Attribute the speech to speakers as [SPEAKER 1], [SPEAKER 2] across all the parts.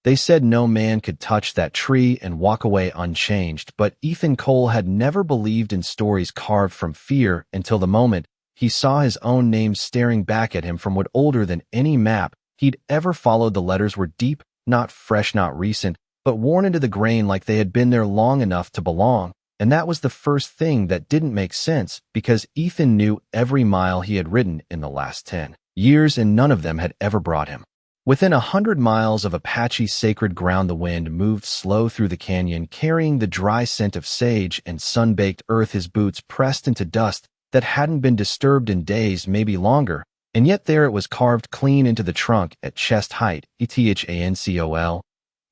[SPEAKER 1] They said no man could touch that tree and walk away unchanged, but Ethan Cole had never believed in stories carved from fear until the moment he saw his own name staring back at him from what older than any map he'd ever followed. The letters were deep, not fresh, not recent, but worn into the grain like they had been there long enough to belong. And that was the first thing that didn't make sense, because Ethan knew every mile he had ridden in the last 10 years, and none of them had ever brought him within 100 miles of Apache sacred ground. The wind moved slow through the canyon, carrying the dry scent of sage and sun-baked earth. His boots pressed into dust that hadn't been disturbed in days, maybe longer, and yet there it was, carved clean into the trunk at chest height. Ethancol.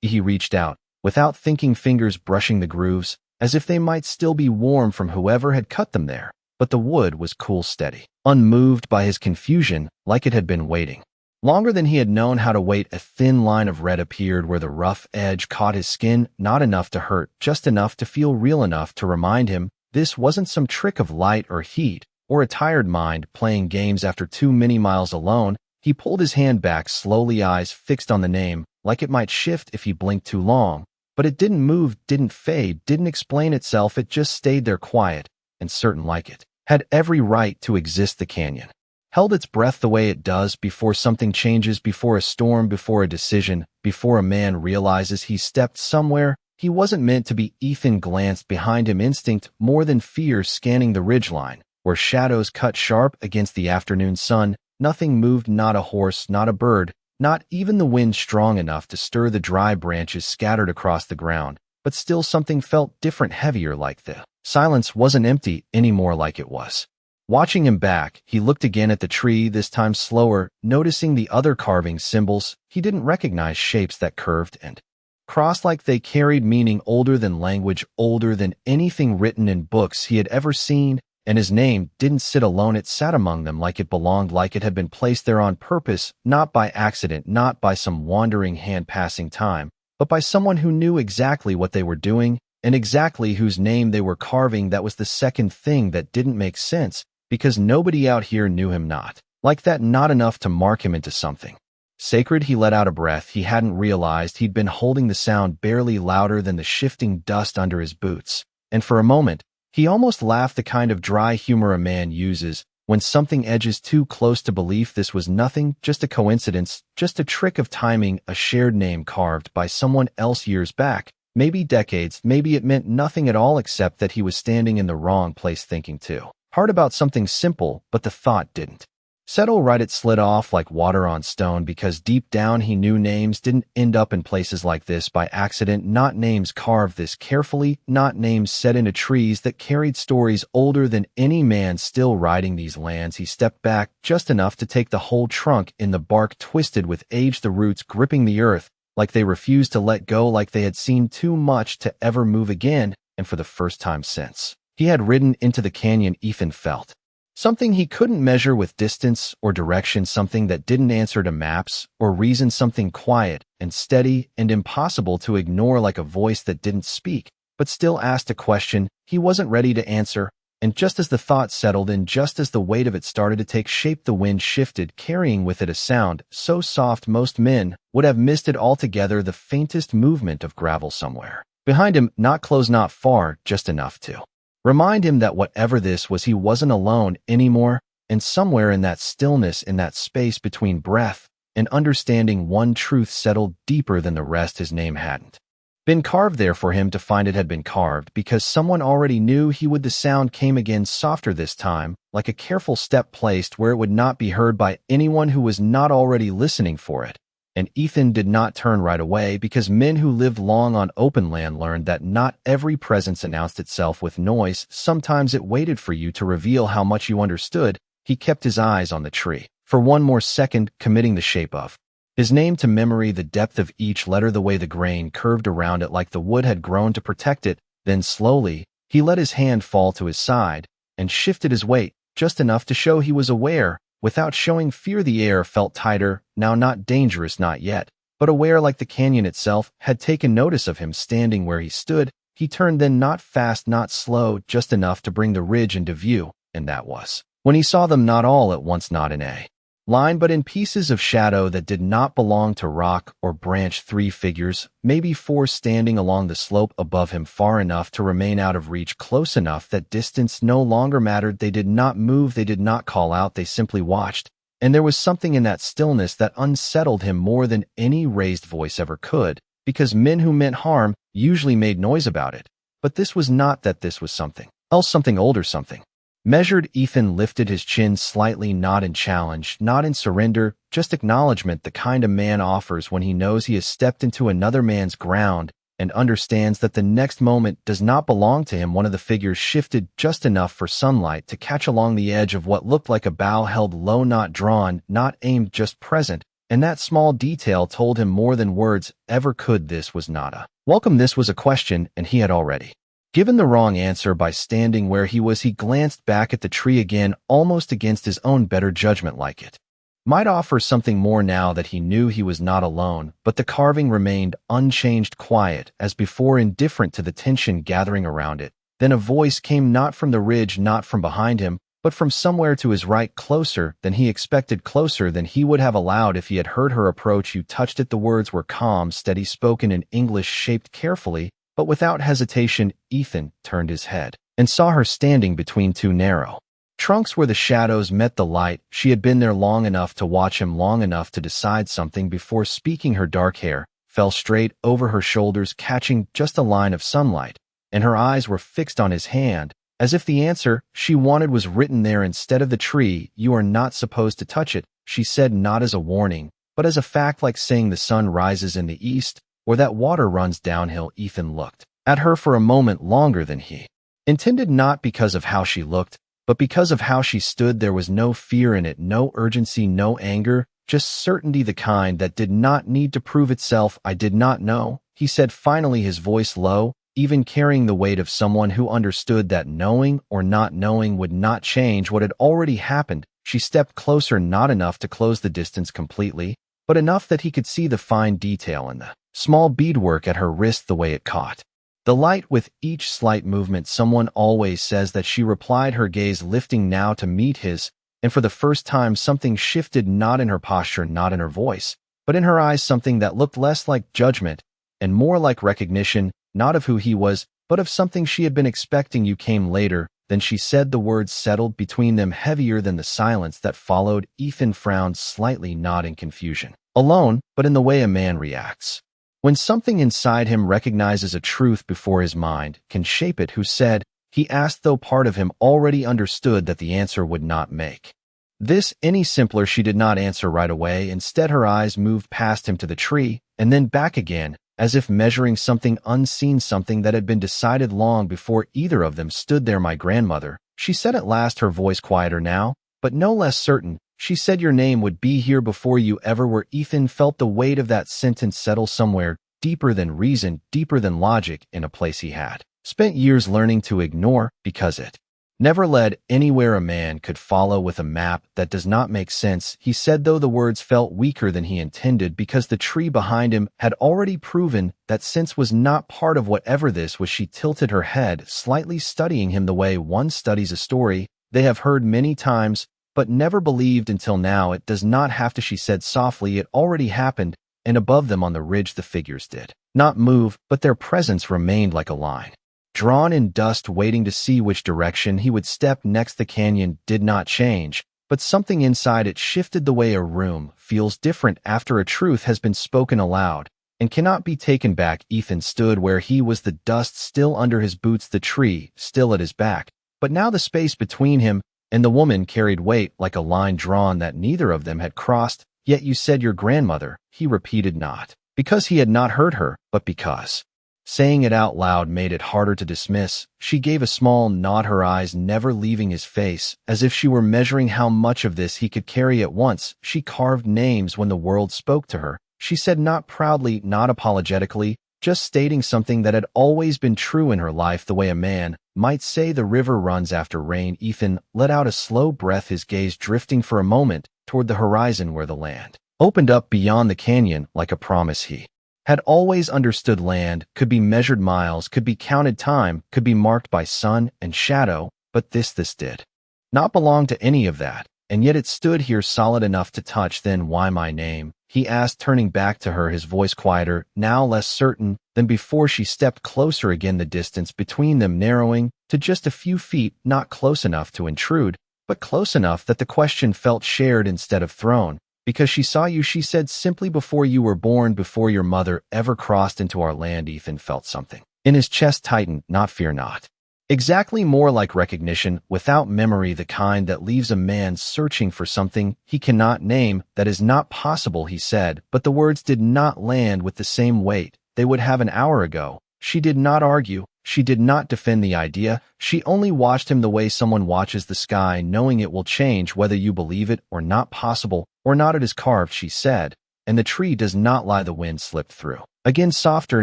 [SPEAKER 1] He reached out, without thinking, fingers brushing the grooves, as if they might still be warm from whoever had cut them there. But the wood was cool, steady, unmoved by his confusion, like it had been waiting longer than he had known how to wait. A thin line of red appeared where the rough edge caught his skin, not enough to hurt, just enough to feel real, enough to remind him this wasn't some trick of light or heat, or a tired mind playing games after too many miles alone. He pulled his hand back slowly, eyes fixed on the name, like it might shift if he blinked too long. But it didn't move, didn't fade, didn't explain itself. It just stayed there, quiet and certain, like it had every right to exist. The canyon held its breath the way it does before something changes, before a storm, before a decision, before a man realizes he stepped somewhere he wasn't meant to be. Ethan glanced behind him, instinct more than fear scanning the ridgeline, where shadows cut sharp against the afternoon sun. Nothing moved, not a horse, not a bird, not even the wind strong enough to stir the dry branches scattered across the ground. But still something felt different, heavier, like the silence wasn't empty anymore, like it was watching him back. He looked again at the tree, this time slower, noticing the other carving symbols he didn't recognize, shapes that curved and crossed like they carried meaning older than language, older than anything written in books he had ever seen. And his name didn't sit alone, it sat among them like it belonged, like it had been placed there on purpose, not by accident, not by some wandering hand passing time, but by someone who knew exactly what they were doing and exactly whose name they were carving. That was the second thing that didn't make sense, because nobody out here knew him, not like that, not enough to mark him into something sacred. He let out a breath. He hadn't realized he'd been holding the sound barely louder than the shifting dust under his boots, and for a moment, he almost laughed, the kind of dry humor a man uses when something edges too close to belief. This was nothing, just a coincidence, just a trick of timing, a shared name carved by someone else years back, maybe decades. Maybe it meant nothing at all, except that he was standing in the wrong place, thinking too hard about something simple, but the thought didn't settle right. It slid off like water on stone, because deep down he knew names didn't end up in places like this by accident, not names carved this carefully, not names set into trees that carried stories older than any man still riding these lands. He stepped back just enough to take the whole trunk in, the bark twisted with age, the roots gripping the earth like they refused to let go, like they had seen too much to ever move again. And for the first time since he had ridden into the canyon, Ethan felt something he couldn't measure with distance or direction, something that didn't answer to maps or reason, something quiet and steady and impossible to ignore, like a voice that didn't speak, but still asked a question he wasn't ready to answer. And just as the thought settled in, just as the weight of it started to take shape, the wind shifted, carrying with it a sound so soft most men would have missed it altogether, the faintest movement of gravel somewhere behind him, not close, not far, just enough to remind him that whatever this was, he wasn't alone anymore. And somewhere in that stillness, in that space between breath and understanding, one truth settled deeper than the rest. His name hadn't been carved there for him to find, it had been carved because someone already knew he would. The sound came again, softer this time, like a careful step placed where it would not be heard by anyone who was not already listening for it. And Ethan did not turn right away, because men who lived long on open land learned that not every presence announced itself with noise. Sometimes it waited for you to reveal how much you understood. He kept his eyes on the tree for one more second, committing the shape of his name to memory, the depth of each letter, the way the grain curved around it like the wood had grown to protect it. Then slowly, he let his hand fall to his side and shifted his weight, just enough to show he was aware. Without showing fear, the air felt tighter, now not dangerous, not yet, but aware, like the canyon itself had taken notice of him standing where he stood. He turned then, not fast, not slow, just enough to bring the ridge into view, and that was when he saw them, not all at once, not in a line but in pieces of shadow that did not belong to rock or branch. Three figures, maybe four, standing along the slope above him, far enough to remain out of reach, close enough that distance no longer mattered. They did not move, they did not call out, they simply watched. And there was something in that stillness that unsettled him more than any raised voice ever could, because men who meant harm usually made noise about it. But this was not that. This was something else, something older, something measured. Ethan lifted his chin slightly, not in challenge, not in surrender, just acknowledgement, the kind a man offers when he knows he has stepped into another man's ground and understands that the next moment does not belong to him. One of the figures shifted just enough for sunlight to catch along the edge of what looked like a bough, held low, not drawn, not aimed, just present, and that small detail told him more than words ever could. This was not a welcome, this was a question, and he had already given the wrong answer by standing where he was. He glanced back at the tree again, almost against his own better judgment, like it might offer something more now that he knew he was not alone. But the carving remained unchanged, quiet as before, indifferent to the tension gathering around it. Then a voice came, not from the ridge, not from behind him, but from somewhere to his right, closer than he expected, closer than he would have allowed if he had heard her approach. "You touched it." The words were calm, steady, spoken in English, shaped carefully, but without hesitation. Ethan turned his head and saw her standing between two narrow trunks where the shadows met the light. She had been there long enough to watch him, long enough to decide something before speaking. Her dark hair fell straight over her shoulders, catching just a line of sunlight, and her eyes were fixed on his hand, as if the answer she wanted was written there instead of the tree. "You are not supposed to touch it," she said, not as a warning, but as a fact, like saying the sun rises in the east or that water runs downhill. Ethan looked at her for a moment longer than he intended, not because of how she looked, but because of how she stood. There was no fear in it, no urgency, no anger, just certainty, the kind that did not need to prove itself. "I did not know," he said finally, his voice low, even carrying the weight of someone who understood that knowing or not knowing would not change what had already happened. She stepped closer, not enough to close the distance completely, but enough that he could see the fine detail in the small beadwork at her wrist, the way it caught the light with each slight movement. "Someone always says that," she replied, her gaze lifting now to meet his, and for the first time something shifted, not in her posture, not in her voice, but in her eyes, something that looked less like judgment and more like recognition, not of who he was, but of something she had been expecting. "You came later." Then she said, the words settled between them, heavier than the silence that followed. Ethan frowned slightly, not in confusion alone, but in the way a man reacts when something inside him recognizes a truth before his mind can shape it. "Who said?" he asked, though part of him already understood that the answer would not make this any simpler. She did not answer right away. Instead, her eyes moved past him to the tree and then back again, as if measuring something unseen, something that had been decided long before either of them stood there. "My grandmother," she said at last, her voice quieter now, but no less certain. "She said your name would be here before you ever were." Ethan felt the weight of that sentence settle somewhere deeper than reason, deeper than logic, in a place he had spent years learning to ignore, because it never led anywhere a man could follow with a map that does not make sense. He said, though the words felt weaker than he intended, because the tree behind him had already proven that sense was not part of whatever this was. She tilted her head, slightly, studying him the way one studies a story they have heard many times, but never believed until now. "It does not have to," she said softly. "It already happened." And above them on the ridge the figures did not move, but their presence remained like a line drawn in dust, waiting to see which direction he would step next. The canyon did not change, but something inside it shifted, the way a room feels different after a truth has been spoken aloud and cannot be taken back. Ethan stood where he was, the dust still under his boots, the tree still at his back, but now the space between him and the woman carried weight, like a line drawn that neither of them had crossed. "Yet you said your grandmother," he repeated, not because he had not heard her, but because saying it out loud made it harder to dismiss. She gave a small nod, her eyes never leaving his face, as if she were measuring how much of this he could carry at once. "She carved names when the world spoke to her," she said, not proudly, not apologetically, just stating something that had always been true in her life, the way a man might say the river runs after rain. Ethan let out a slow breath, his gaze drifting for a moment toward the horizon where the land opened up beyond the canyon like a promise. He had always understood land could be measured miles, could be counted time, could be marked by sun and shadow, but this did not belong to any of that. and yet it stood here solid enough to touch. Then why my name? He asked, turning back to her, his voice quieter, now less certain than before. She stepped closer again, the distance between them narrowing to just a few feet, not close enough to intrude, but close enough that the question felt shared instead of thrown. Because she saw you, she said simply, before you were born, before your mother ever crossed into our land. Ethan felt something in his chest tighten, not fear, not exactly, more like recognition, without memory, the kind that leaves a man searching for something he cannot name. That is not possible, he said, but the words did not land with the same weight they would have an hour ago. She did not argue. She did not defend the idea. She only watched him the way someone watches the sky, knowing it will change whether you believe it or not. Possible or not, it is carved, she said, and the tree does not lie. The wind slipped through, again softer,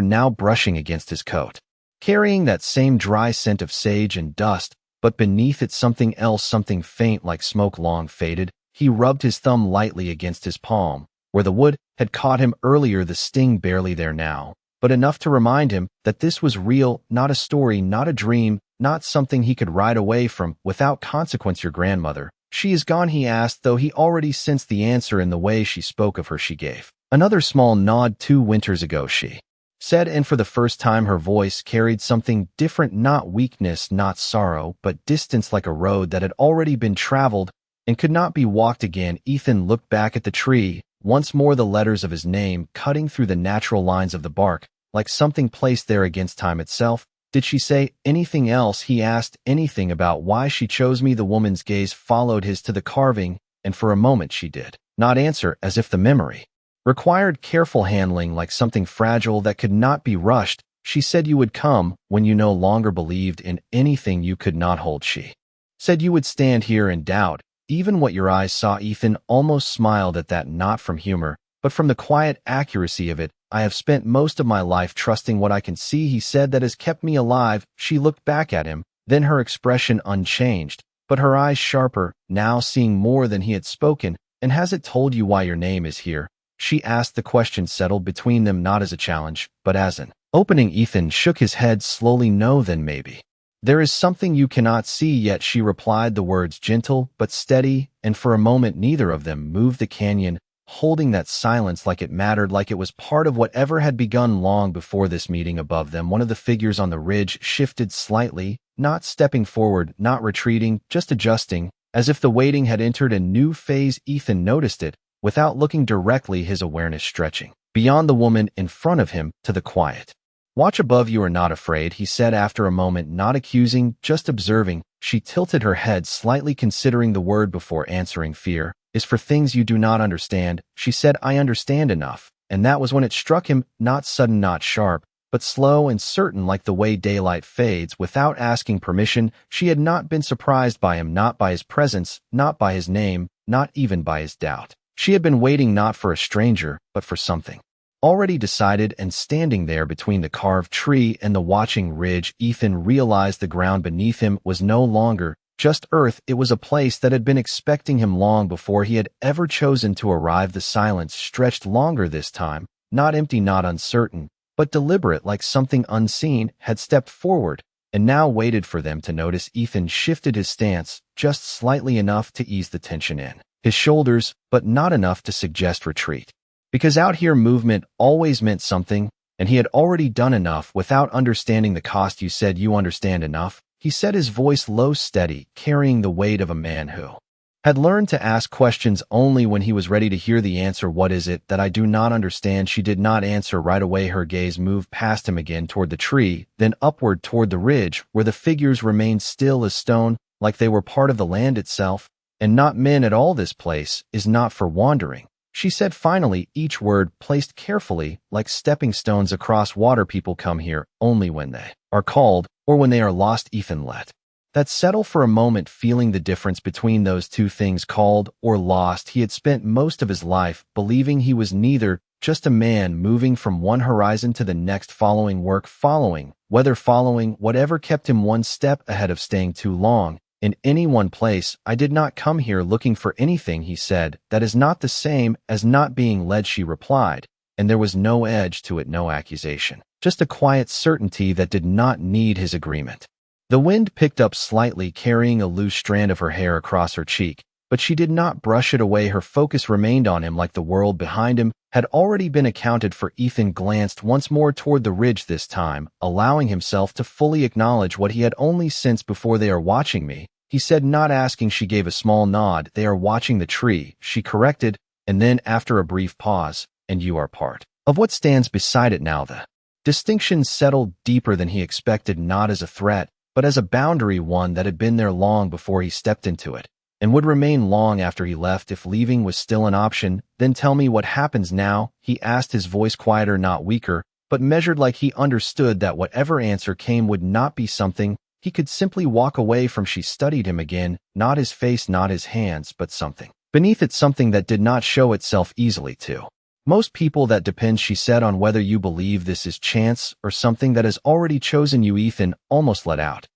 [SPEAKER 1] now brushing against his coat, carrying that same dry scent of sage and dust, but beneath it something else, something faint like smoke, long faded. He rubbed his thumb lightly against his palm, where the wood had caught him earlier, the sting barely there now, but enough to remind him that this was real, not a story, not a dream, not something he could ride away from without consequence. Your grandmother, she is gone, he asked, though he already sensed the answer in the way she spoke of her. She gave another small nod. 2 winters ago, she said, and for the first time her voice carried something different, not weakness, not sorrow, but distance, like a road that had already been traveled and could not be walked again. Ethan looked back at the tree, once more the letters of his name cutting through the natural lines of the bark, like something placed there against time itself. Did she say anything else? He asked. Anything about why she chose me? The woman's gaze followed his to the carving, and for a moment she did not answer, as if the memory required careful handling, like something fragile that could not be rushed. She said you would come when you no longer believed in anything you could not hold. She said you would stand here and doubt even what your eyes saw. Ethan almost smiled at that, not from humor, but from the quiet accuracy of it. I have spent most of my life trusting what I can see, he said, that has kept me alive. She looked back at him, then her expression unchanged, but her eyes sharper, now seeing more than he had spoken. And has it told you why your name is here? She asked. The question settled between them, not as a challenge, but as an opening. Ethan shook his head slowly. No, then maybe there is something you cannot see yet, she replied, the words gentle but steady, and for a moment neither of them moved. The canyon, holding that silence like it mattered, like it was part of whatever had begun long before this meeting. Above them, one of the figures on the ridge shifted slightly, not stepping forward, not retreating, just adjusting, as if the waiting had entered a new phase. Ethan noticed it, without looking directly, his awareness stretching beyond the woman in front of him to the quiet watch above. You are not afraid, he said after a moment, not accusing, just observing. She tilted her head slightly, considering the word before answering. Fear is for things you do not understand, she said. I understand enough. And that was when it struck him, not sudden, not sharp, but slow and certain, like the way daylight fades without asking permission. She had not been surprised by him, not by his presence, not by his name, not even by his doubt. She had been waiting not for a stranger, but for something already decided. And standing there between the carved tree and the watching ridge, Ethan realized the ground beneath him was no longer just earth. It was a place that had been expecting him long before he had ever chosen to arrive. The silence stretched longer this time, not empty, not uncertain, but deliberate, like something unseen had stepped forward and now waited for them to notice. Ethan shifted his stance just slightly, enough to ease the tension in his shoulders, but not enough to suggest retreat. Because out here movement always meant something, and he had already done enough without understanding the cost. You said you understand enough, he said, his voice low, steady, carrying the weight of a man who had learned to ask questions only when he was ready to hear the answer. What is it that I do not understand? She did not answer right away. Her gaze moved past him again toward the tree, then upward toward the ridge, where the figures remained still as stone, like they were part of the land itself, and not men at all. This place is not for wandering, she said finally, each word placed carefully, like stepping stones across water. People come here only when they are called, or when they are lost. Ethan let that settle for a moment, feeling the difference between those two things, called or lost. He had spent most of his life believing he was neither, just a man moving from one horizon to the next, following work, following whatever kept him one step ahead of staying too long in any one place. I did not come here looking for anything, he said. That is not the same as not being led, she replied, and there was no edge to it, no accusation, just a quiet certainty that did not need his agreement. The wind picked up slightly, carrying a loose strand of her hair across her cheek, But she did not brush it away. Her focus remained on him like the world behind him had already been accounted for. Ethan glanced once more toward the ridge, this time, allowing himself to fully acknowledge what he had only sensed before. "They are watching me," he said, not asking. She gave a small nod. "They are watching the tree," she corrected, and then, after a brief pause, "and you are part of what stands beside it now." The distinction settled deeper than he expected, not as a threat, but as a boundary, one that had been there long before he stepped into it, and would remain long after he left if leaving was still an option. "Then tell me what happens now," he asked, his voice quieter, not weaker, but measured, like he understood that whatever answer came would not be something he could simply walk away from. She studied him again, not his face, not his hands, but something beneath it, something that did not show itself easily to most people. "That depends," she said, "on whether you believe this is chance or something that has already chosen you." Ethan almost let out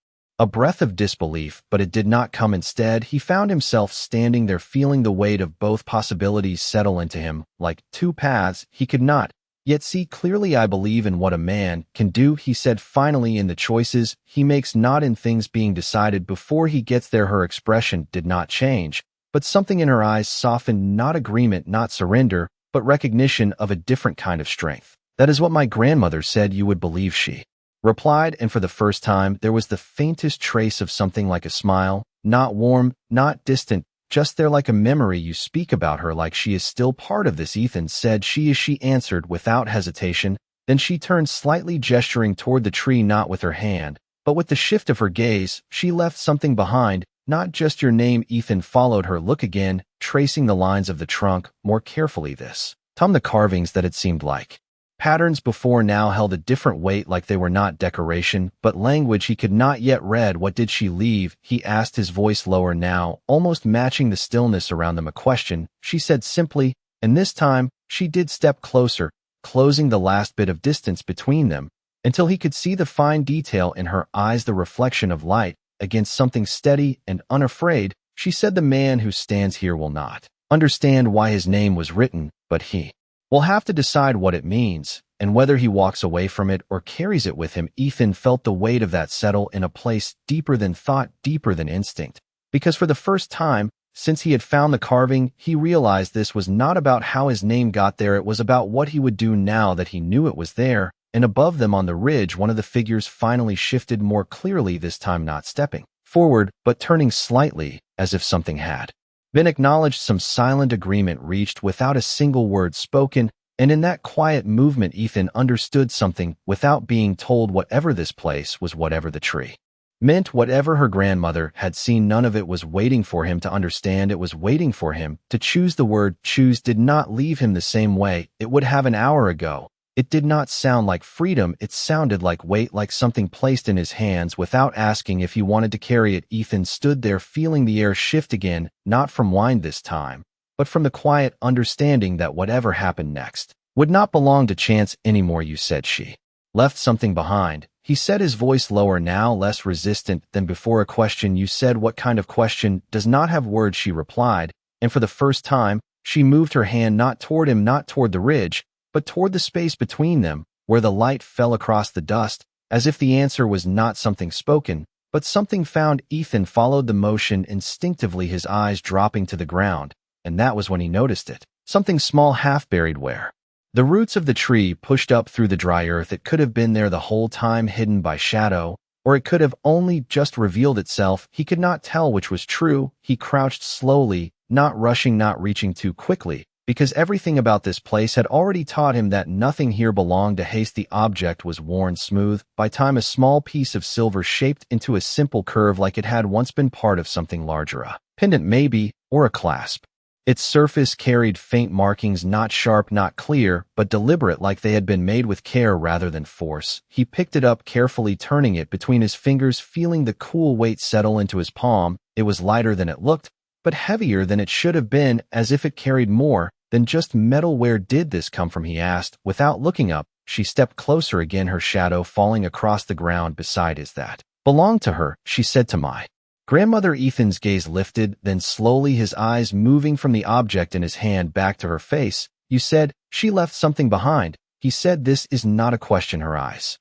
[SPEAKER 1] a breath of disbelief, but it did not come. Instead, he found himself standing there, feeling the weight of both possibilities settle into him, like two paths he could not yet see clearly. "I believe in what a man can do," he said finally, "in the choices he makes, not in things being decided before he gets there." Her expression did not change, but something in her eyes softened, not agreement, not surrender, but recognition of a different kind of strength. "That is what my grandmother said you would believe," she replied, and for the first time there was the faintest trace of something like a smile, not warm, not distant, just there, like a memory. "You speak about her like she is still part of this," Ethan said. "She is," she answered without hesitation. Then she turned slightly, gesturing toward the tree, not with her hand, but with the shift of her gaze. "She left something behind, not just your name." Ethan followed her look again, tracing the lines of the trunk more carefully. This time the carvings that had seemed like patterns before now held a different weight, like they were not decoration, but language he could not yet read. "What did she leave?" he asked, his voice lower now, almost matching the stillness around them. "A question," she said simply, and this time she did step closer, closing the last bit of distance between them, until he could see the fine detail in her eyes, the reflection of light against something steady and unafraid. She said, "The man who stands here will not understand why his name was written, but he will have to decide what it means, and whether he walks away from it or carries it with him." Ethan felt the weight of that settle in a place deeper than thought, deeper than instinct, because for the first time since he had found the carving, he realized this was not about how his name got there. It was about what he would do now that he knew it was there. And above them on the ridge, one of the figures finally shifted more clearly, this time not stepping forward, but turning slightly, as if something had been acknowledged, some silent agreement reached without a single word spoken, and in that quiet movement Ethan understood something without being told. Whatever this place was, whatever the tree meant, whatever her grandmother had seen, none of it was waiting for him to understand. It was waiting for him to choose. The word choose did not leave him the same way it would have an hour ago. It did not sound like freedom, it sounded like weight, like something placed in his hands without asking if he wanted to carry it. Ethan stood there, feeling the air shift again, not from wind this time, but from the quiet understanding that whatever happened next would not belong to chance anymore. "You said she left something behind," he said, his voice lower now, less resistant than before. "A question." "You said, what kind of question?" "Does not have words," she replied, and for the first time she moved her hand, not toward him, not toward the ridge, but toward the space between them, where the light fell across the dust, as if the answer was not something spoken, but something found. Ethan followed the motion instinctively, his eyes dropping to the ground, and that was when he noticed it. Something small, half buried where the roots of the tree pushed up through the dry earth. It could have been there the whole time, hidden by shadow, or it could have only just revealed itself. He could not tell which was true. He crouched slowly, not rushing, not reaching too quickly, because everything about this place had already taught him that nothing here belonged to haste. The object was worn smooth by time, a small piece of silver shaped into a simple curve, like it had once been part of something larger, a pendant maybe, or a clasp. Its surface carried faint markings, not sharp, not clear, but deliberate, like they had been made with care rather than force. He picked it up carefully, turning it between his fingers, feeling the cool weight settle into his palm. It was lighter than it looked, but heavier than it should have been, as if it carried more than just metal. "Where did this come from?" he asked, without looking up. She stepped closer again, her shadow falling across the ground beside his. "That belonged to her," she said, "to my grandmother." Ethan's gaze lifted, then slowly, his eyes moving from the object in his hand back to her face. "You said she left something behind," he said. "This is not a question." Her eyes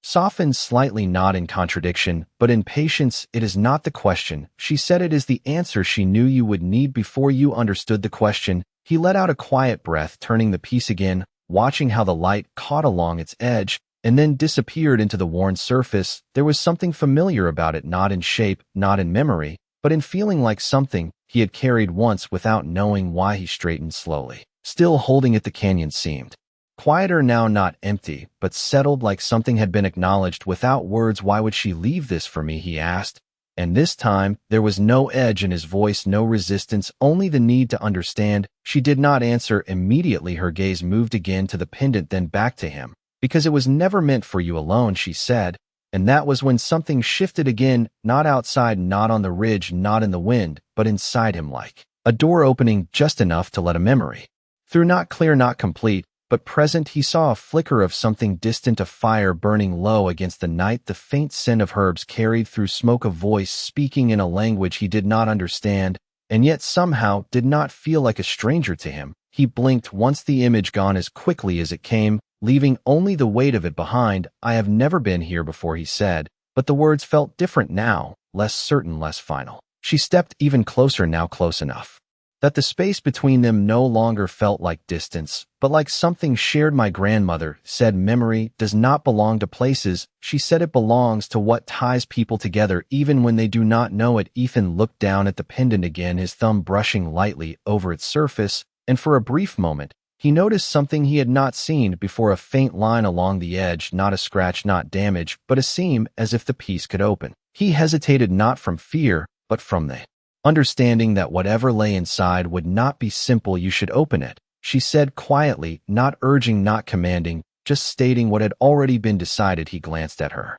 [SPEAKER 1] Softened slightly, not in contradiction, but in patience. It is not the question. She said it is the answer she knew you would need before you understood the question. He let out a quiet breath, turning the piece again, watching how the light caught along its edge, and then disappeared into the worn surface. There was something familiar about it, not in shape, not in memory, but in feeling like something he had carried once without knowing why. He straightened slowly. Still holding it, the canyon seemed quieter now, not empty, but settled, like something had been acknowledged without words. Why would she leave this for me? He asked. And this time, there was no edge in his voice, no resistance, only the need to understand. She did not answer immediately. Her gaze moved again to the pendant, then back to him. Because it was never meant for you alone, she said. And that was when something shifted again, not outside, not on the ridge, not in the wind, but inside him, like a door opening just enough to let a memory through. Not clear, not complete, but present. He saw a flicker of something distant, a fire burning low against the night, the faint scent of herbs carried through smoke, a voice speaking in a language he did not understand, and yet somehow did not feel like a stranger to him. He blinked once, the image gone as quickly as it came, leaving only the weight of it behind. I have never been here before, he said, but the words felt different now, less certain, less final. She stepped even closer, now close enough that the space between them no longer felt like distance, but like something shared. My grandmother said memory does not belong to places. She said it belongs to what ties people together, even when they do not know it. Ethan looked down at the pendant again, his thumb brushing lightly over its surface, and for a brief moment, he noticed something he had not seen before, a faint line along the edge, not a scratch, not damage, but a seam, as if the piece could open. He hesitated, not from fear, but from the understanding that whatever lay inside would not be simple. You should open it, she said quietly, not urging, not commanding, just stating what had already been decided. He glanced at her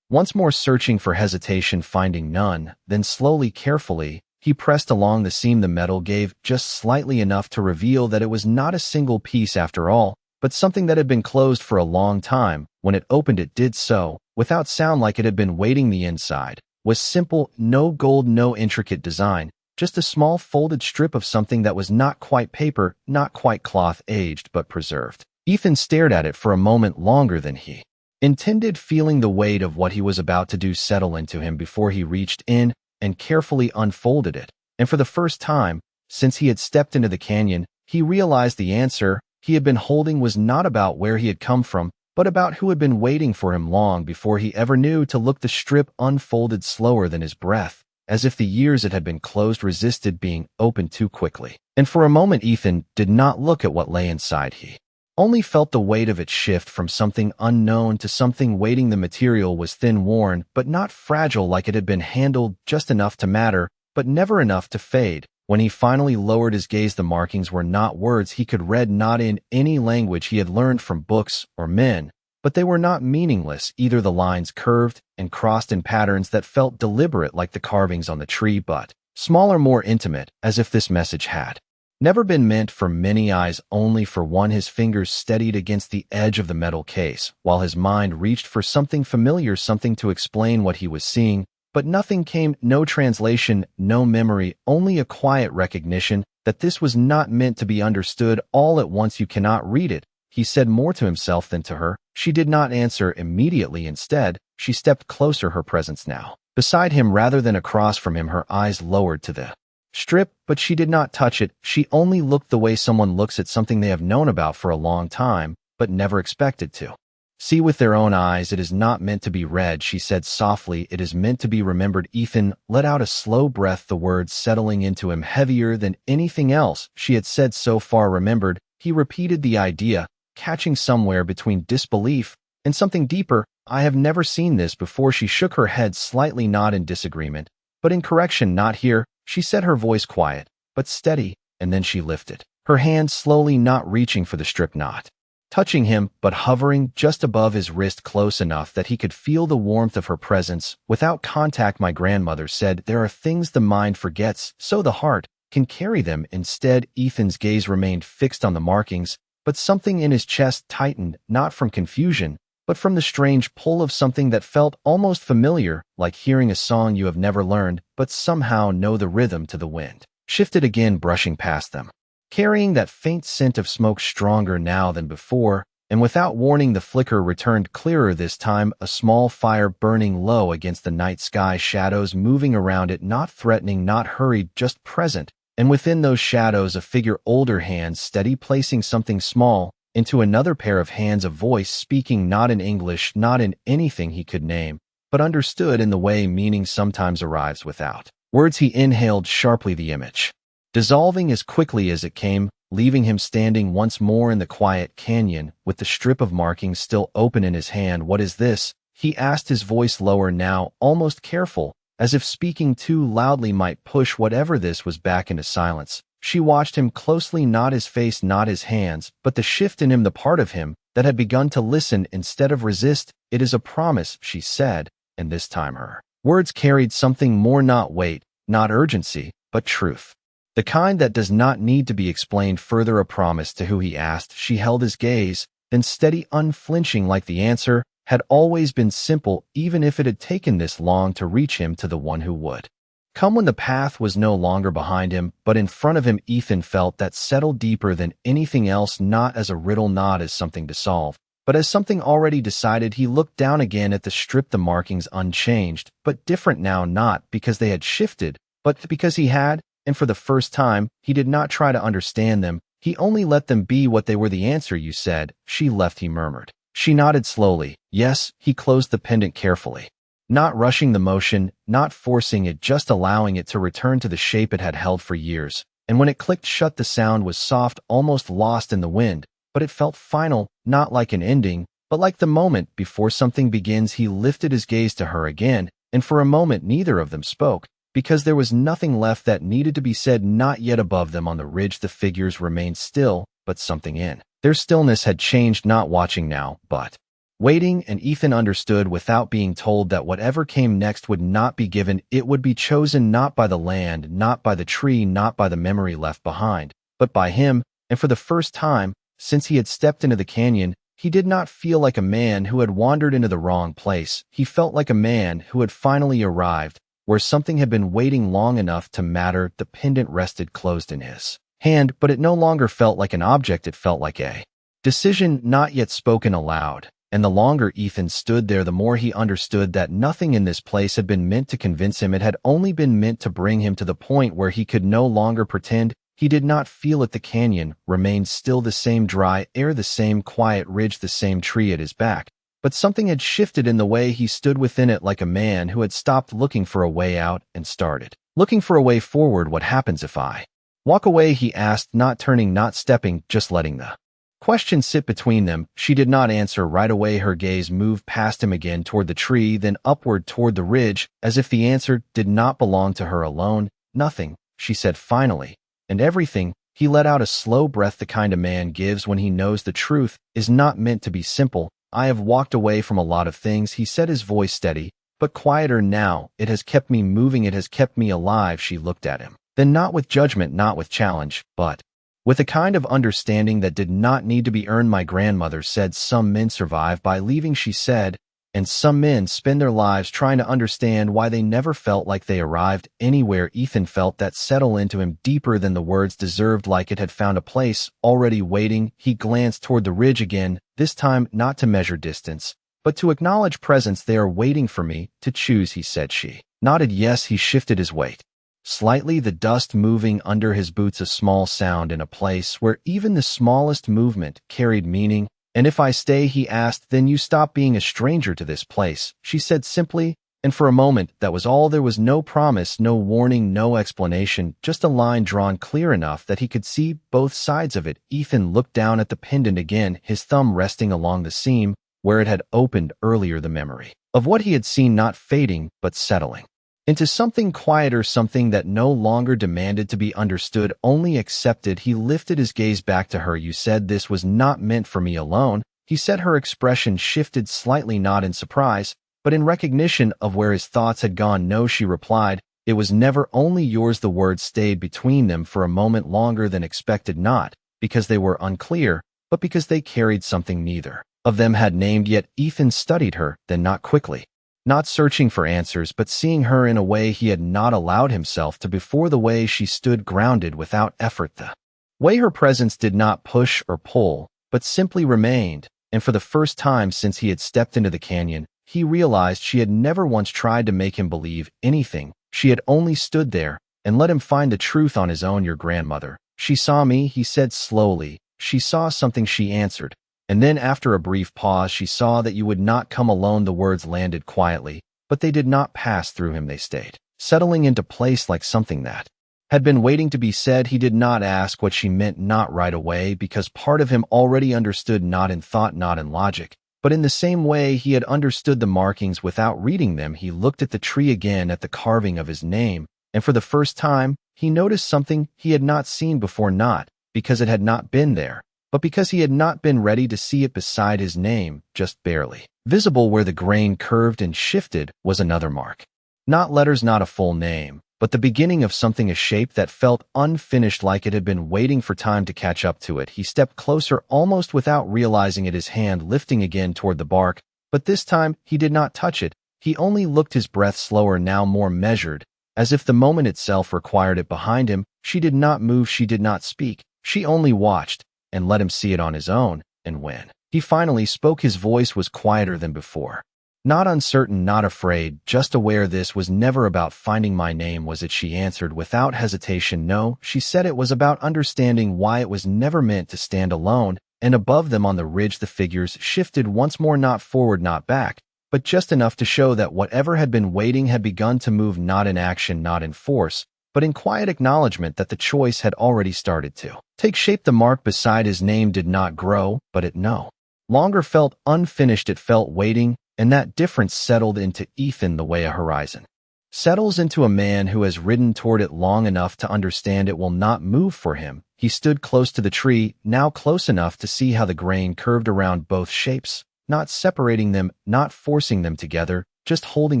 [SPEAKER 1] once more, searching for hesitation, finding none. Then slowly, carefully, he pressed along the seam. The metal gave just slightly enough to reveal that it was not a single piece after all, but something that had been closed for a long time. When it opened, it did so without sound, like it had been waiting. The inside was simple, no gold, no intricate design, just a small folded strip of something that was not quite paper, not quite cloth, aged but preserved. Ethan stared at it for a moment longer than he intended, feeling the weight of what he was about to do settle into him before he reached in and carefully unfolded it. And for the first time since he had stepped into the canyon, he realized the answer he had been holding was not about where he had come from, but about who had been waiting for him long before he ever knew to look. The strip unfolded slower than his breath, as if the years it had been closed resisted being opened too quickly. And for a moment, Ethan did not look at what lay inside. He only felt the weight of it shift from something unknown to something waiting. The material was thin, worn, but not fragile, like it had been handled just enough to matter, but never enough to fade. When he finally lowered his gaze, the markings were not words he could read, not in any language he had learned from books or men, but they were not meaningless either. The lines curved and crossed in patterns that felt deliberate, like the carvings on the tree, but smaller, more intimate, as if this message had never been meant for many eyes, only for one. His fingers steadied against the edge of the metal case, while his mind reached for something familiar, something to explain what he was seeing. But nothing came, no translation, no memory, only a quiet recognition that this was not meant to be understood all at once. You cannot read it, he said, more to himself than to her. She did not answer immediately. Instead, she stepped closer, her presence now beside him rather than across from him. Her eyes lowered to the strip, but she did not touch it. She only looked the way someone looks at something they have known about for a long time, but never expected to see with their own eyes. It is not meant to be read, she said softly. It is meant to be remembered. Ethan let out a slow breath, the words settling into him heavier than anything else she had said so far. Remembered. He repeated the idea, catching somewhere between disbelief and something deeper. I have never seen this before. She shook her head slightly, not in disagreement, but in correction. Not here, she said, her voice quiet but steady, and then she lifted her hand slowly, not reaching for the strip, not touching him, but hovering just above his wrist, close enough that he could feel the warmth of her presence without contact. My grandmother said there are things the mind forgets, so the heart can carry them instead. Ethan's gaze remained fixed on the markings, but something in his chest tightened, not from confusion, but from the strange pull of something that felt almost familiar, like hearing a song you have never learned, but somehow know the rhythm. To the wind shifted again, brushing past them, carrying that faint scent of smoke, stronger now than before. And without warning, the flicker returned clearer this time, a small fire burning low against the night sky, shadows moving around it, not threatening, not hurried, just present. And within those shadows, a figure, older hands steady, placing something small into another pair of hands, a voice speaking not in English, not in anything he could name, but understood in the way meaning sometimes arrives without words. He inhaled sharply, the image dissolving as quickly as it came, leaving him standing once more in the quiet canyon with the strip of markings still open in his hand. "What is this?" he asked, his voice lower now, almost careful, as if speaking too loudly might push whatever this was back into silence. She watched him closely, not his face, not his hands, but the shift in him, the part of him that had begun to listen instead of resist. "It is a promise," she said, and this time her words carried something more, not weight, not urgency, but truth. The kind that does not need to be explained further. "A promise to who?" he asked. She held his gaze, then steady, unflinching, like the answer had always been simple, even if it had taken this long to reach him, to the one who would come when the path was no longer behind him, but in front of him. Ethan felt that settle deeper than anything else, not as a riddle, not as something to solve, but as something already decided. He looked down again at the strip, the markings unchanged, but different now, not because they had shifted, but because he had. And for the first time, he did not try to understand them. He only let them be what they were. "The answer you said." "She left," he murmured. She nodded slowly. "Yes." He closed the pendant carefully, not rushing the motion, not forcing it, just allowing it to return to the shape it had held for years. And when it clicked shut, the sound was soft, almost lost in the wind, but it felt final, not like an ending, but like the moment before something begins. He lifted his gaze to her again, and for a moment neither of them spoke, because there was nothing left that needed to be said. Not yet. Above them on the ridge, the figures remained still, but something in their stillness had changed, not watching now, but waiting. And Ethan understood without being told that whatever came next would not be given. It would be chosen, not by the land, not by the tree, not by the memory left behind, but by him. And for the first time since he had stepped into the canyon, he did not feel like a man who had wandered into the wrong place. He felt like a man who had finally arrived where something had been waiting long enough to matter. The pendant rested closed in his hand, but it no longer felt like an object. It felt like a decision not yet spoken aloud. And the longer Ethan stood there, the more he understood that nothing in this place had been meant to convince him. It had only been meant to bring him to the point where he could no longer pretend. He did not feel it. The canyon remained still, the same dry air, the same quiet ridge, the same tree at his back. But something had shifted in the way he stood within it, like a man who had stopped looking for a way out and started looking for a way forward. "What happens if I walk away?" he asked, not turning, not stepping, just letting the question sit between them. She did not answer right away. Her gaze moved past him again toward the tree, then upward toward the ridge, as if the answer did not belong to her alone. "Nothing," she said finally, "and everything." He let out a slow breath, the kind a man gives when he knows the truth is not meant to be simple. "I have walked away from a lot of things," he said, his voice steady, but quieter now. "It has kept me moving. It has kept me alive." She looked at him, then not with judgment, not with challenge, but with a kind of understanding that did not need to be earned. "My grandmother said some men survive by leaving," she said, "and some men spend their lives trying to understand why they never felt like they arrived anywhere." Ethan felt that settle into him deeper than the words deserved, like it had found a place already waiting. He glanced toward the ridge again, this time not to measure distance, but to acknowledge presence. "They are waiting for me to choose," he said. She nodded yes. He shifted his weight slightly, the dust moving under his boots, a small sound in a place where even the smallest movement carried meaning. "And if I stay," he asked, "then you stop being a stranger to this place," she said simply, and for a moment that was all. There was no promise, no warning, no explanation, just a line drawn clear enough that he could see both sides of it. Ethan looked down at the pendant again, his thumb resting along the seam where it had opened earlier, the memory of what he had seen not fading but settling into something quieter, something that no longer demanded to be understood, only accepted. He lifted his gaze back to her. "You said this was not meant for me alone," he said. Her expression shifted slightly, not in surprise, but in recognition of where his thoughts had gone. "No," she replied, "it was never only yours." The words stayed between them for a moment longer than expected, not because they were unclear, but because they carried something neither of them had named yet. Ethan studied her, then not quickly, not searching for answers, but seeing her in a way he had not allowed himself to before. The way she stood grounded without effort, the way her presence did not push or pull, but simply remained. and for the first time since he had stepped into the canyon, he realized she had never once tried to make him believe anything. She had only stood there and let him find the truth on his own. Your grandmother. She saw me, he said slowly. She saw something, she answered. And then after a brief pause, she saw that you would not come alone. The words landed quietly, but they did not pass through him. They stayed, settling into place like something that had been waiting to be said. He did not ask what she meant, not right away, because part of him already understood, not in thought, not in logic, but in the same way he had understood the markings without reading them. He looked at the tree again, at the carving of his name, and for the first time, he noticed something he had not seen before, not because it had not been there, but because he had not been ready to see it. Beside his name, just barely visible where the grain curved and shifted, was another mark. Not letters, not a full name, but the beginning of something, a shape that felt unfinished, like it had been waiting for time to catch up to it. He stepped closer, almost without realizing it, his hand lifting again toward the bark, but this time he did not touch it. He only looked, his breath slower, now more measured, as if the moment itself required it. Behind him, she did not move, she did not speak. She only watched and let him see it on his own. And when he finally spoke, his voice was quieter than before. Not uncertain, not afraid, just aware. This was never about finding my name, was it? She answered without hesitation. No, she said, it was about understanding why it was never meant to stand alone. And above them on the ridge, the figures shifted once more, not forward, not back, but just enough to show that whatever had been waiting had begun to move, not in action, not in force, but in quiet acknowledgement that the choice had already started to take shape. The mark beside his name did not grow, but it no longer felt unfinished. It felt waiting, and that difference settled into Ethan the way a horizon settles into a man who has ridden toward it long enough to understand it will not move for him. He stood close to the tree, now close enough to see how the grain curved around both shapes, not separating them, not forcing them together, just holding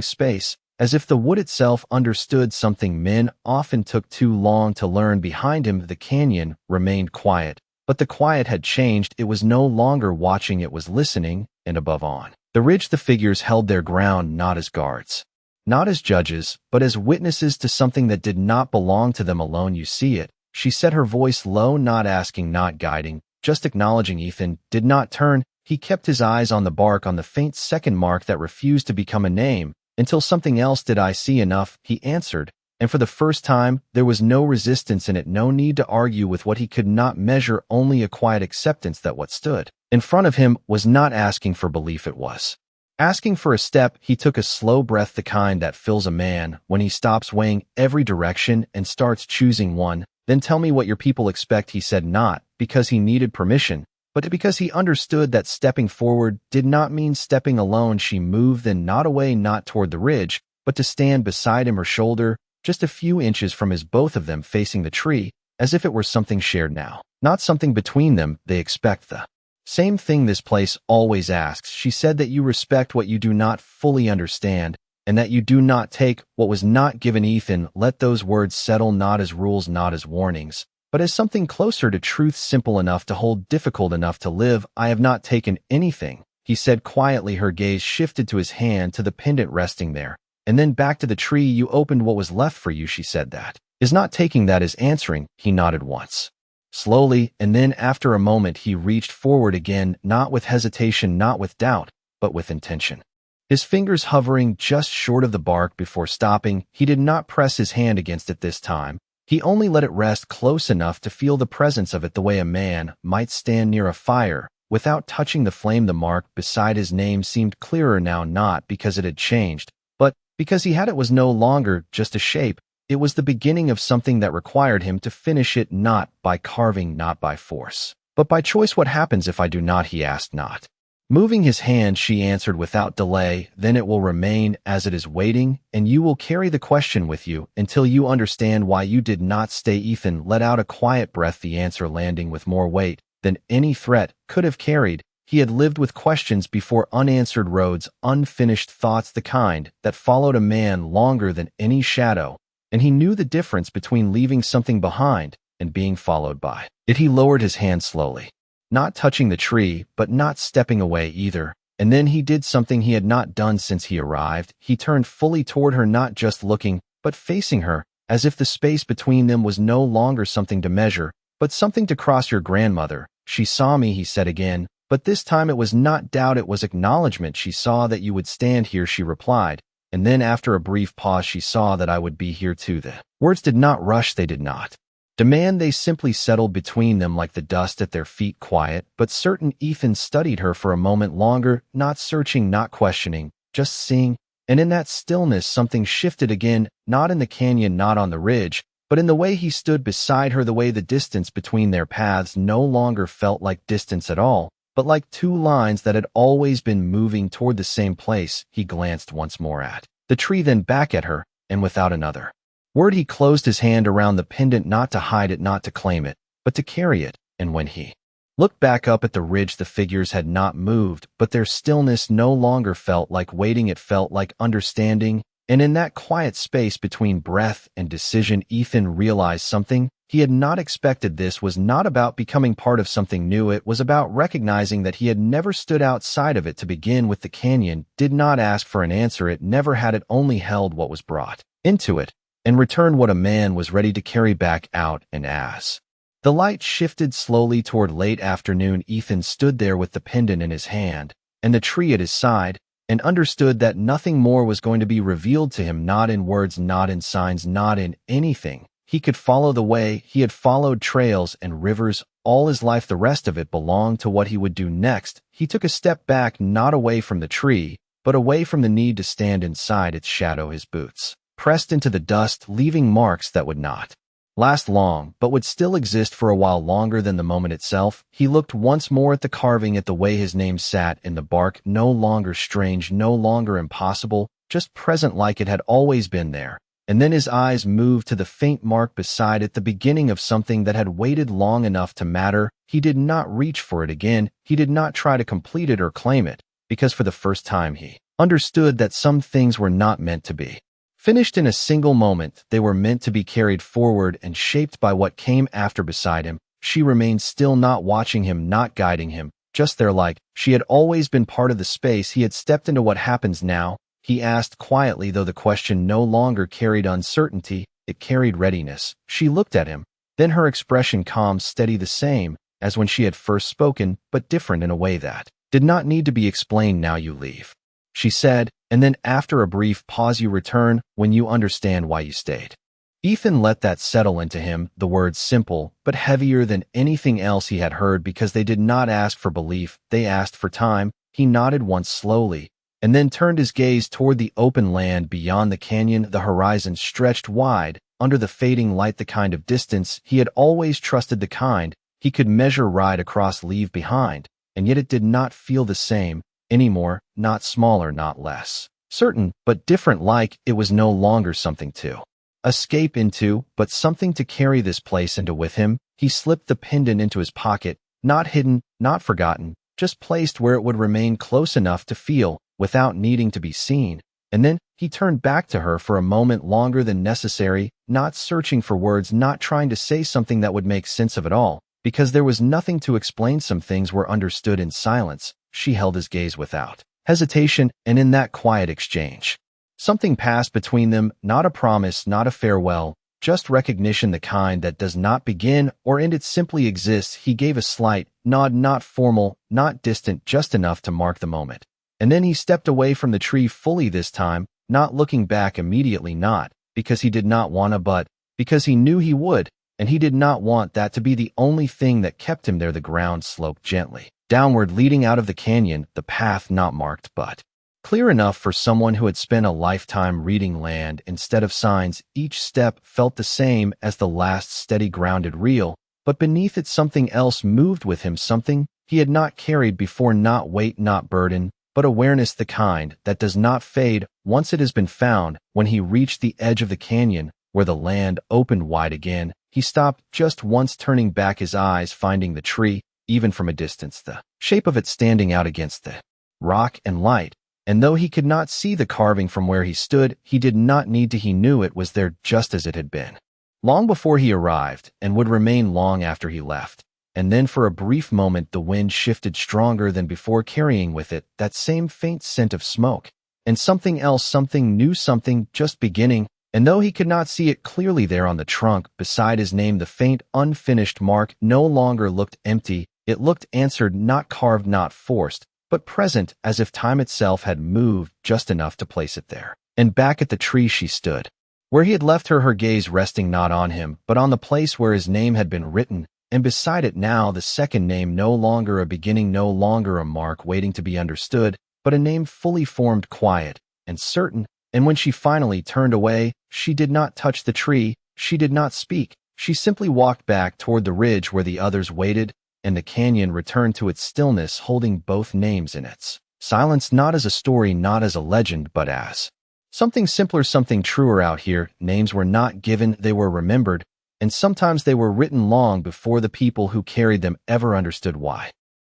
[SPEAKER 1] space, as if the wood itself understood something men often took too long to learn. Behind him, the canyon remained quiet, but the quiet had changed. It was no longer watching, it was listening, and above on the ridge, the figures held their ground, not as guards, not as judges, but as witnesses to something that did not belong to them alone. You see it, she said, her voice low, not asking, not guiding, just acknowledging. Ethan did not turn. He kept his eyes on the bark, on the faint second mark that refused to become a name, until something else did. I see enough, he answered, and for the first time, there was no resistance in it, no need to argue with what he could not measure, only a quiet acceptance that what stood in front of him was not asking for belief, it was asking for a step. He took a slow breath, the kind that fills a man when he stops weighing every direction and starts choosing one. Then tell me what your people expect, he said, not because he needed permission, but because he understood that stepping forward did not mean stepping alone. She moved, then not away, not toward the ridge, but to stand beside him, her shoulder just a few inches from his, both of them facing the tree, as if it were something shared now, not something between them. They expect the same thing this place always asks. She said, that you respect what you do not fully understand, and that you do not take what was not given. Ethan let those words settle, not as rules, not as warnings, but as something closer to truth, simple enough to hold, difficult enough to live. I have not taken anything, he said quietly. Her gaze shifted to his hand, to the pendant resting there, and then back to the tree. You opened what was left for you, she said. That is not taking, that is answering. He nodded once, slowly, and then after a moment he reached forward again, not with hesitation, not with doubt, but with intention. His fingers hovering just short of the bark before stopping. He did not press his hand against it this time. He only let it rest close enough to feel the presence of it, the way a man might stand near a fire without touching the flame. The mark beside his name seemed clearer now, not because it had changed, but because he had it was no longer just a shape. It was the beginning of something that required him to finish it, not by carving, not by force, but by choice. What happens if I do not, he asked, not moving his hand. She answered without delay, then it will remain as it is, waiting, and you will carry the question with you until you understand why you did not stay. Ethan let out a quiet breath, the answer landing with more weight than any threat could have carried. He had lived with questions before, unanswered roads, unfinished thoughts, the kind that followed a man longer than any shadow, and he knew the difference between leaving something behind and being followed by it. He lowered his hand slowly, not touching the tree, but not stepping away either. And then he did something he had not done since he arrived. He turned fully toward her, not just looking, but facing her, as if the space between them was no longer something to measure, but something to cross. Your grandmother. She saw me, he said again, But this time it was not doubt, it was acknowledgement. She saw that you would stand here, she replied. And then after a brief pause, she saw that I would be here too. The words did not rush, they did not demand, they simply settled between them like the dust at their feet, quiet but certain. Ethan studied her for a moment longer, not searching, not questioning, just seeing. And in that stillness something shifted again, not in the canyon, not on the ridge, but in the way he stood beside her, the way the distance between their paths no longer felt like distance at all, but like two lines that had always been moving toward the same place. He glanced once more at the tree, then back at her, and without another word he closed his hand around the pendant, not to hide it, not to claim it, but to carry it. And when he looked back up at the ridge, the figures had not moved, but their stillness no longer felt like waiting, it felt like understanding. And in that quiet space between breath and decision, Ethan realized something he had not expected. This was not about becoming part of something new, it was about recognizing that he had never stood outside of it to begin with. The canyon did not ask for an answer, it never had, it only held what was brought into it, and returned what a man was ready to carry back out. And as the light shifted slowly toward late afternoon, Ethan stood there with the pendant in his hand and the tree at his side, and understood that nothing more was going to be revealed to him, not in words, not in signs, not in anything. He could follow the way he had followed trails and rivers all his life. The rest of it belonged to what he would do next. He took a step back, not away from the tree, but away from the need to stand inside its shadow. His boots pressed into the dust, leaving marks that would not last long, but would still exist for a while longer than the moment itself. He looked once more at the carving, at the way his name sat in the bark, no longer strange, no longer impossible, just present like it had always been there. And then his eyes moved to the faint mark beside it, the beginning of something that had waited long enough to matter. He did not reach for it again, he did not try to complete it or claim it, because for the first time he understood that some things were not meant to be finished in a single moment. They were meant to be carried forward and shaped by what came after. Beside him, she remained still, not watching him, not guiding him, just there, like she had always been part of the space he had stepped into. What happens now? He asked quietly, though the question no longer carried uncertainty, it carried readiness. She looked at him, then her expression calm, steady, the same as when she had first spoken, but different in a way that did not need to be explained. Now you leave, she said, and then after a brief pause, you return when you understand why you stayed. Ethan let that settle into him, the words simple, but heavier than anything else he had heard, because they did not ask for belief, they asked for time. He nodded once slowly, and then turned his gaze toward the open land beyond the canyon. The horizon stretched wide, under the fading light, the kind of distance he had always trusted, the kind he could measure, right across, leave behind, and yet it did not feel the same anymore, not smaller, not less certain, but different, like it was no longer something to escape into, but something to carry this place into with him. He slipped the pendant into his pocket, not hidden, not forgotten, just placed where it would remain close enough to feel, without needing to be seen. And then he turned back to her for a moment longer than necessary, not searching for words, not trying to say something that would make sense of it all, because there was nothing to explain. Some things were understood in silence. She held his gaze without hesitation, and in that quiet exchange, something passed between them, not a promise, not a farewell, just recognition, the kind that does not begin or end, it simply exists. He gave a slight nod, not formal, not distant, just enough to mark the moment. And then he stepped away from the tree fully, this time, not looking back immediately, not because he did not want to, but because he knew he would, and he did not want that to be the only thing that kept him there. The ground sloped gently downward, leading out of the canyon, the path not marked but clear enough for someone who had spent a lifetime reading land instead of signs. Each step felt the same as the last, steady, grounded, real, but beneath it something else moved with him, something he had not carried before, not weight, not burden, but awareness, the kind that does not fade once it has been found. When he reached the edge of the canyon, where the land opened wide again, he stopped just once, turning back, his eyes finding the tree, even from a distance, the shape of it standing out against the rock and light. And though he could not see the carving from where he stood, he did not need to. He knew it was there just as it had been long before he arrived, and would remain long after he left. And then for a brief moment the wind shifted stronger than before, carrying with it that same faint scent of smoke, and something else, something new, something just beginning. And though he could not see it clearly, there on the trunk beside his name, the faint unfinished mark no longer looked empty. It looked answered, not carved, not forced, but present, as if time itself had moved just enough to place it there. And back at the tree she stood, where he had left her, her gaze resting not on him, but on the place where his name had been written, and beside it now the second name, no longer a beginning, no longer a mark waiting to be understood, but a name fully formed, quiet and certain. And when she finally turned away, she did not touch the tree, she did not speak, she simply walked back toward the ridge where the others waited, and the canyon returned to its stillness, holding both names in its silence, not as a story, not as a legend, but as something simpler, something truer. Out here, names were not given, they were remembered, and sometimes they were written long before the people who carried them ever understood why.